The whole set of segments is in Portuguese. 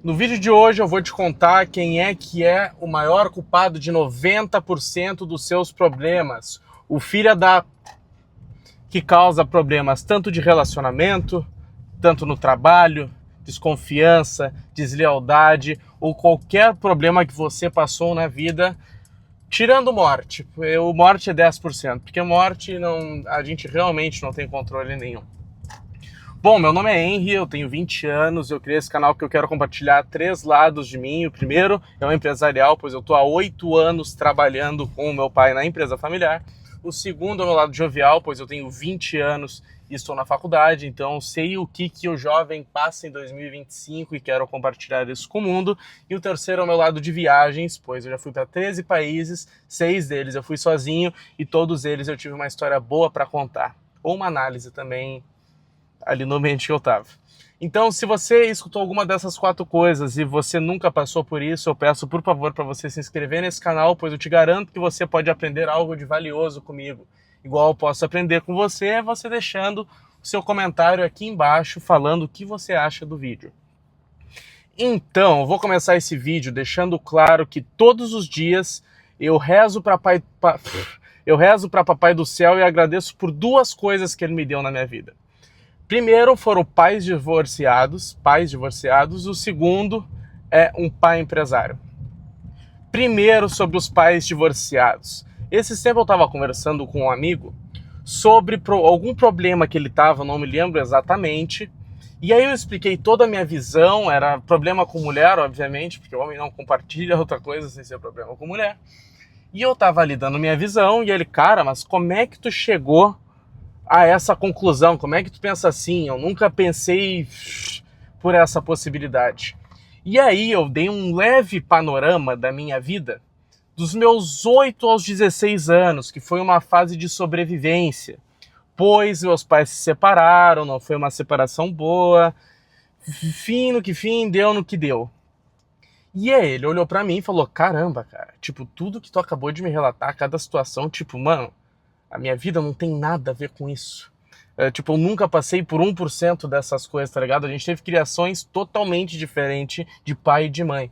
No vídeo de hoje eu vou te contar quem é que é o maior culpado de 90% dos seus problemas. O filho da que causa problemas tanto de relacionamento, tanto no trabalho, desconfiança, deslealdade ou qualquer problema que você passou na vida, tirando morte. O morte é 10%, porque morte a gente realmente não tem controle nenhum. Bom, meu nome é Henry, eu tenho 20 anos, eu criei esse canal porque eu quero compartilhar 3 lados de mim. O primeiro é o empresarial, pois eu estou há 8 anos trabalhando com o meu pai na empresa familiar. O segundo é o meu lado jovial, pois eu tenho 20 anos e estou na faculdade, então sei o que o jovem passa em 2025 e quero compartilhar isso com o mundo. E o terceiro é o meu lado de viagens, pois eu já fui para 13 países, 6 deles eu fui sozinho e todos eles eu tive uma história boa para contar. Ou uma análise também ali no ambiente que eu tava. Então, se você escutou alguma dessas 4 coisas e você nunca passou por isso, eu peço, por favor, para você se inscrever nesse canal, pois eu te garanto que você pode aprender algo de valioso comigo. Igual eu posso aprender com você, é você deixando o seu comentário aqui embaixo, falando o que você acha do vídeo. Então, eu vou começar esse vídeo deixando claro que todos os dias eu rezo para Papai do Céu e agradeço por 2 coisas que ele me deu na minha vida. Primeiro foram pais divorciados, o segundo é um pai empresário. Primeiro sobre os pais divorciados. Esse tempo eu estava conversando com um amigo sobre algum problema que ele estava, não me lembro exatamente, e aí eu expliquei toda a minha visão, era problema com mulher, obviamente, porque o homem não compartilha outra coisa sem ser problema com mulher, e eu estava ali dando minha visão, e ele, cara, mas como é que tu chegou a essa conclusão? Como é que tu pensa assim? Eu nunca pensei por essa possibilidade. E aí eu dei um leve panorama da minha vida, dos meus 8 aos 16 anos, que foi uma fase de sobrevivência, pois meus pais se separaram, não foi uma separação boa, fim no que fim, deu no que deu. E aí ele olhou pra mim e falou, caramba, cara, tipo, tudo que tu acabou de me relatar, cada situação, tipo, mano, a minha vida não tem nada a ver com isso. Tipo, eu nunca passei por 1% dessas coisas, tá ligado? A gente teve criações totalmente diferentes de pai e de mãe.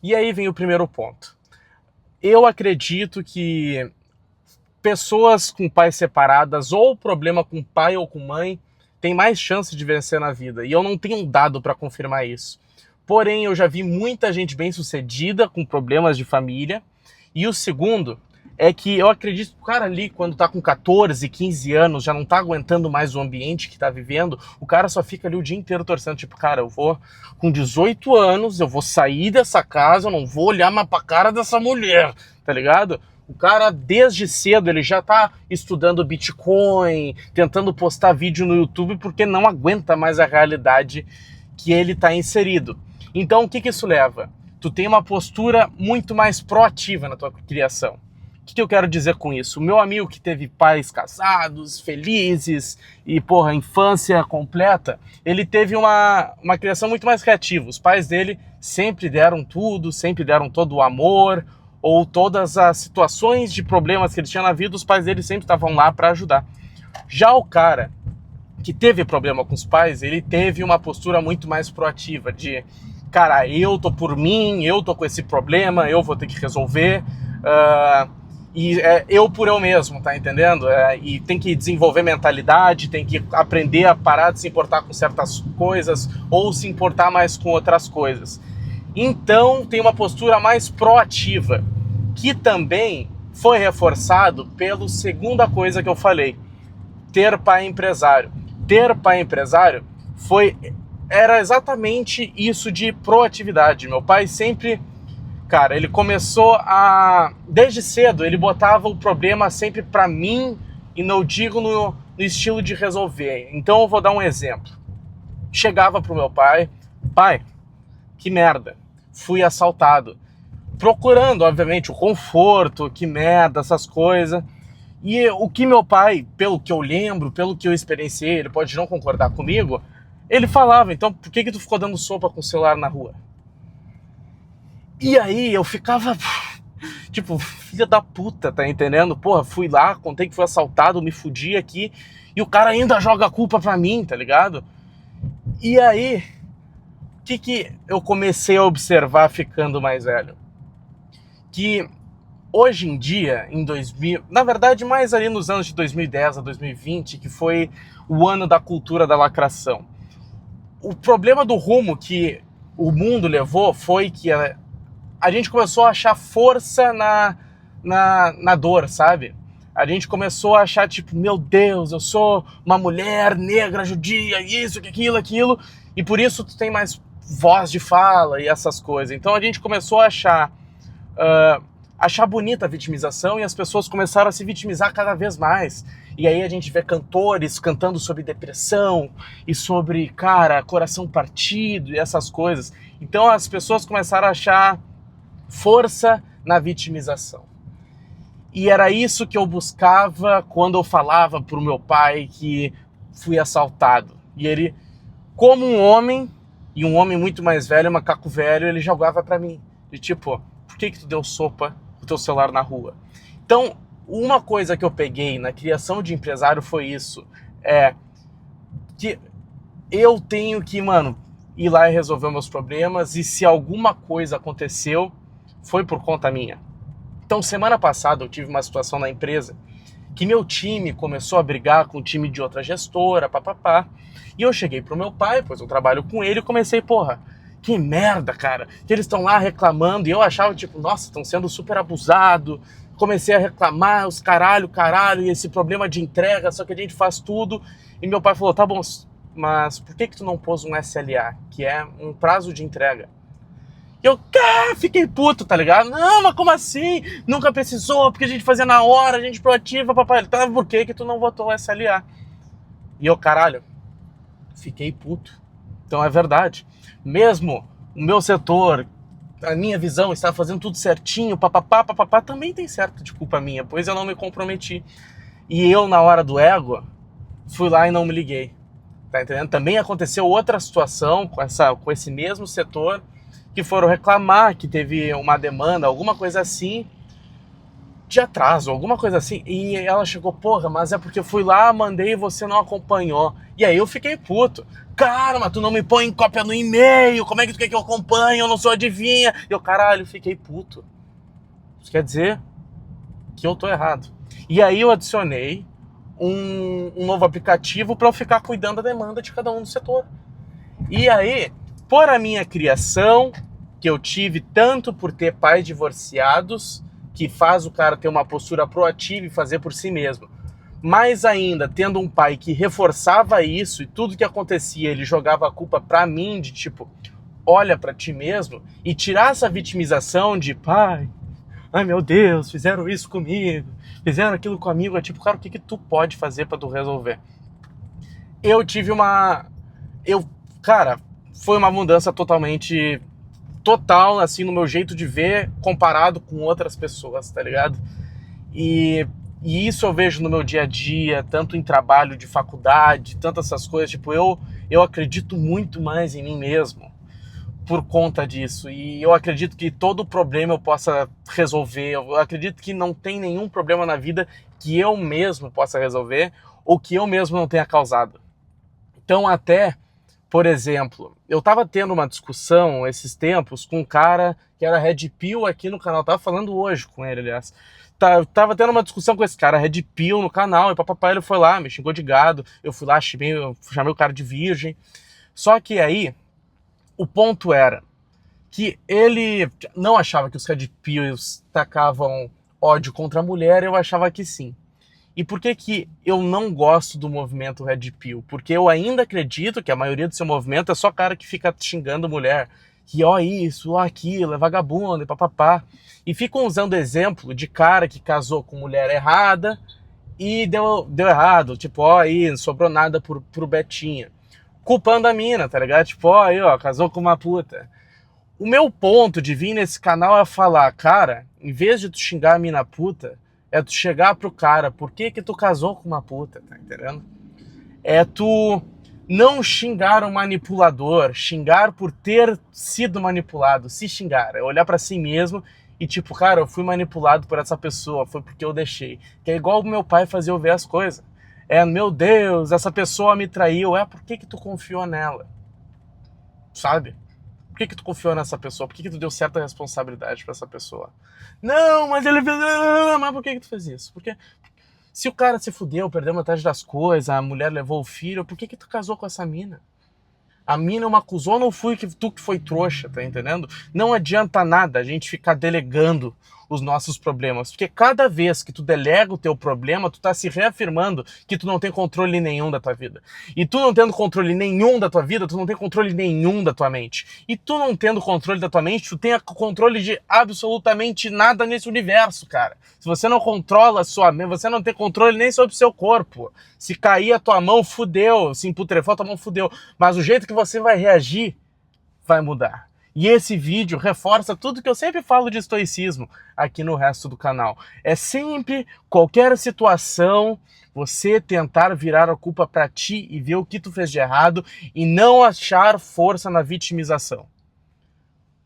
E aí vem o primeiro ponto. Eu acredito que pessoas com pais separadas ou problema com pai ou com mãe têm mais chance de vencer na vida. E eu não tenho dado para confirmar isso. Porém, eu já vi muita gente bem-sucedida com problemas de família. E o segundo é que eu acredito que o cara ali, quando tá com 14, 15 anos, já não tá aguentando mais o ambiente que tá vivendo, o cara só fica ali o dia inteiro torcendo, tipo, cara, eu vou, com 18 anos, eu vou sair dessa casa, eu não vou olhar mais pra cara dessa mulher, tá ligado? O cara, desde cedo, ele já tá estudando Bitcoin, tentando postar vídeo no YouTube, porque não aguenta mais a realidade que ele tá inserido. Então, o que isso leva? Tu tem uma postura muito mais proativa na tua criação. O que eu quero dizer com isso? O meu amigo que teve pais casados, felizes e, infância completa, ele teve uma criação muito mais criativa. Os pais dele sempre deram tudo, sempre deram todo o amor, ou todas as situações de problemas que ele tinha na vida, os pais dele sempre estavam lá para ajudar. Já o cara que teve problema com os pais, ele teve uma postura muito mais proativa, de, cara, eu tô por mim, eu tô com esse problema, eu vou ter que resolver, eu por eu mesmo, tá entendendo? E tem que desenvolver mentalidade, tem que aprender a parar de se importar com certas coisas ou se importar mais com outras coisas. Então tem uma postura mais proativa, que também foi reforçado pela segunda coisa que eu falei, ter pai empresário. Ter pai empresário era exatamente isso de proatividade. Meu pai sempre... Cara, ele começou desde cedo, ele botava o problema sempre pra mim e não digo no estilo de resolver. Então eu vou dar um exemplo. Chegava pro meu pai, pai, que merda, fui assaltado. Procurando, obviamente, o conforto, que merda, essas coisas. E o que meu pai, pelo que eu lembro, pelo que eu experienciei, ele pode não concordar comigo, ele falava, então por que tu ficou dando sopa com o celular na rua? E aí eu ficava, tipo, filha da puta, tá entendendo? Porra, fui lá, contei que fui assaltado, me fudi aqui, e o cara ainda joga a culpa pra mim, tá ligado? E aí, que eu comecei a observar ficando mais velho? Que hoje em dia, em 2000, na verdade mais ali nos anos de 2010 a 2020, que foi o ano da cultura da lacração. O problema do rumo que o mundo levou foi que a gente começou a achar força na dor, sabe? A gente começou a achar, tipo, meu Deus, eu sou uma mulher negra, judia, isso, aquilo, e por isso tu tem mais voz de fala e essas coisas. Então a gente começou a achar bonita a vitimização e as pessoas começaram a se vitimizar cada vez mais. E aí a gente vê cantores cantando sobre depressão e sobre, cara, coração partido e essas coisas. Então as pessoas começaram a achar força na vitimização. E era isso que eu buscava quando eu falava pro meu pai que fui assaltado. E ele, como um homem, e um homem muito mais velho, macaco velho, ele jogava pra mim. De tipo, por que tu deu sopa pro teu celular na rua? Então, uma coisa que eu peguei na criação de empresário foi isso. Que eu tenho que, mano, ir lá e resolver meus problemas. E se alguma coisa aconteceu, foi por conta minha. Então, semana passada eu tive uma situação na empresa que meu time começou a brigar com o time de outra gestora, papapá. E eu cheguei pro meu pai, pois eu trabalho com ele, e comecei, porra, que merda, cara, que eles estão lá reclamando. E eu achava, tipo, nossa, estão sendo super abusados. Comecei a reclamar, os caralho, e esse problema de entrega, só que a gente faz tudo. E meu pai falou, tá bom, mas por que tu não pôs um SLA, que é um prazo de entrega? E eu, fiquei puto, tá ligado? Não, mas como assim? Nunca precisou, porque a gente fazia na hora, a gente proativa, papai. Ele, tá, por que tu não votou o SLA? E eu, caralho, fiquei puto. Então é verdade. Mesmo o meu setor, a minha visão, está fazendo tudo certinho, papapá, também tem certo de culpa minha, pois eu não me comprometi. E eu, na hora do ego, fui lá e não me liguei. Tá entendendo? Também aconteceu outra situação com esse mesmo setor, que foram reclamar que teve uma demanda, alguma coisa assim, de atraso, alguma coisa assim. E ela chegou, porra, mas é porque eu fui lá, mandei e você não acompanhou. E aí eu fiquei puto. Cara, mas tu não me põe em cópia no e-mail, como é que tu quer que eu acompanhe? Eu não sou adivinha. E eu, caralho, fiquei puto. Isso quer dizer que eu tô errado. E aí eu adicionei um novo aplicativo para eu ficar cuidando da demanda de cada um do setor. E aí, por a minha criação, que eu tive tanto por ter pais divorciados, que faz o cara ter uma postura proativa e fazer por si mesmo, mais ainda tendo um pai que reforçava isso e tudo que acontecia ele jogava a culpa pra mim, de tipo, olha pra ti mesmo, e tirar essa vitimização de pai, ai meu Deus, fizeram isso comigo, fizeram aquilo comigo, é tipo, cara, o que tu pode fazer pra tu resolver? Eu tive cara, foi uma mudança total, assim, no meu jeito de ver, comparado com outras pessoas, tá ligado? E isso eu vejo no meu dia a dia, tanto em trabalho de faculdade, tantas essas coisas, tipo, eu acredito muito mais em mim mesmo por conta disso, e eu acredito que todo problema eu possa resolver, eu acredito que não tem nenhum problema na vida que eu mesmo possa resolver, ou que eu mesmo não tenha causado. Então até, por exemplo, eu tava tendo uma discussão esses tempos com um cara que era Red Pill aqui no canal. Tava falando hoje com ele, aliás. Tava tendo uma discussão com esse cara, Red Pill, no canal. E papai ele foi lá, me xingou de gado. Eu fui lá, chamei o cara de virgem. Só que aí, o ponto era que ele não achava que os Red Pills tacavam ódio contra a mulher. Eu achava que sim. E por que eu não gosto do movimento Red Pill? Porque eu ainda acredito que a maioria do seu movimento é só cara que fica xingando mulher. Que ó isso, ó aquilo, é vagabundo, e papapá. E ficam usando exemplo de cara que casou com mulher errada e deu errado. Tipo, ó aí, não sobrou nada pro Betinha. Culpando a mina, tá ligado? Tipo, ó aí, ó, casou com uma puta. O meu ponto de vir nesse canal é falar, cara, em vez de tu xingar a mina puta, é tu chegar pro cara, por que tu casou com uma puta, tá entendendo? É tu não xingar o manipulador, xingar por ter sido manipulado, se xingar, é olhar pra si mesmo e tipo, cara, eu fui manipulado por essa pessoa, foi porque eu deixei. Que é igual o meu pai fazia eu ver as coisas. É, meu Deus, essa pessoa me traiu, por que tu confiou nela? Sabe? Por que tu confiou nessa pessoa? Por que tu deu certa responsabilidade pra essa pessoa? Não, mas ele fez... Mas por que tu fez isso? Porque se o cara se fudeu, perdeu metade das coisas, a mulher levou o filho, por que tu casou com essa mina? A mina é uma cuzona ou fui tu que foi trouxa, tá entendendo? Não adianta nada a gente ficar delegando os nossos problemas, porque cada vez que tu delega o teu problema, tu tá se reafirmando que tu não tem controle nenhum da tua vida. E tu não tendo controle nenhum da tua vida, tu não tem controle nenhum da tua mente. E tu não tendo controle da tua mente, tu tem controle de absolutamente nada nesse universo, cara. Se você não controla a sua mente, você não tem controle nem sobre o seu corpo. Se cair a tua mão, fudeu. Se emputrefar a tua mão, fudeu. Mas o jeito que você vai reagir vai mudar. E esse vídeo reforça tudo que eu sempre falo de estoicismo aqui no resto do canal. É sempre, qualquer situação, você tentar virar a culpa para ti e ver o que tu fez de errado e não achar força na vitimização.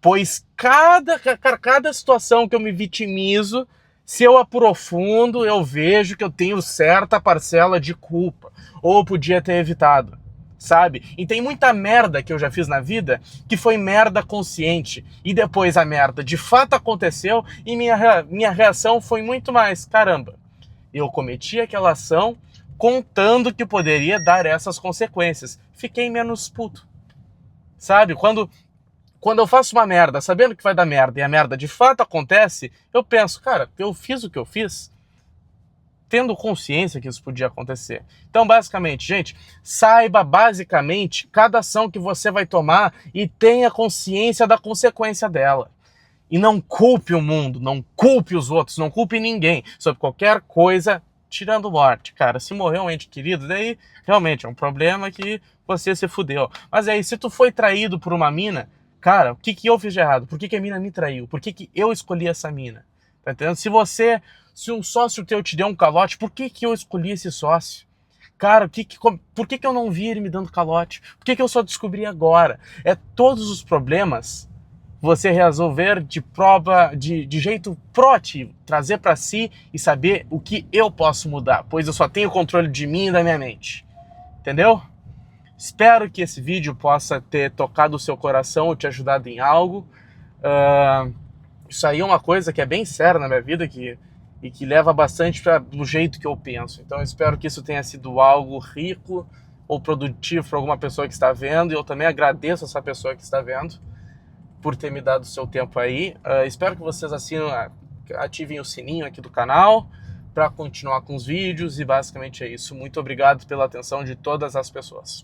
Pois cada situação que eu me vitimizo, se eu aprofundo, eu vejo que eu tenho certa parcela de culpa. Ou podia ter evitado. Sabe? E tem muita merda que eu já fiz na vida que foi merda consciente. E depois a merda de fato aconteceu e minha reação foi muito mais, caramba, eu cometi aquela ação contando que poderia dar essas consequências. Fiquei menos puto. Sabe? Quando eu faço uma merda, sabendo que vai dar merda e a merda de fato acontece, eu penso, cara, eu fiz o que eu fiz tendo consciência que isso podia acontecer. Então, basicamente, gente, saiba basicamente cada ação que você vai tomar e tenha consciência da consequência dela. E não culpe o mundo, não culpe os outros, não culpe ninguém sobre qualquer coisa, tirando morte. Cara, se morreu um ente querido, daí realmente é um problema que você se fudeu. Mas aí, se tu foi traído por uma mina, cara, o que eu fiz de errado? Por que a mina me traiu? Por que eu escolhi essa mina? Tá entendendo? Se um sócio teu te deu um calote, por que eu escolhi esse sócio? Cara, por que eu não vi ele me dando calote? Por que eu só descobri agora? É todos os problemas você resolver de jeito proativo, trazer para si e saber o que eu posso mudar, pois eu só tenho controle de mim e da minha mente. Entendeu? Espero que esse vídeo possa ter tocado o seu coração ou te ajudado em algo. Isso aí é uma coisa que é bem séria na minha vida e que leva bastante do jeito que eu penso. Então eu espero que isso tenha sido algo rico ou produtivo para alguma pessoa que está vendo. E eu também agradeço essa pessoa que está vendo por ter me dado o seu tempo aí. Espero que vocês ativem o sininho aqui do canal para continuar com os vídeos. E basicamente é isso. Muito obrigado pela atenção de todas as pessoas.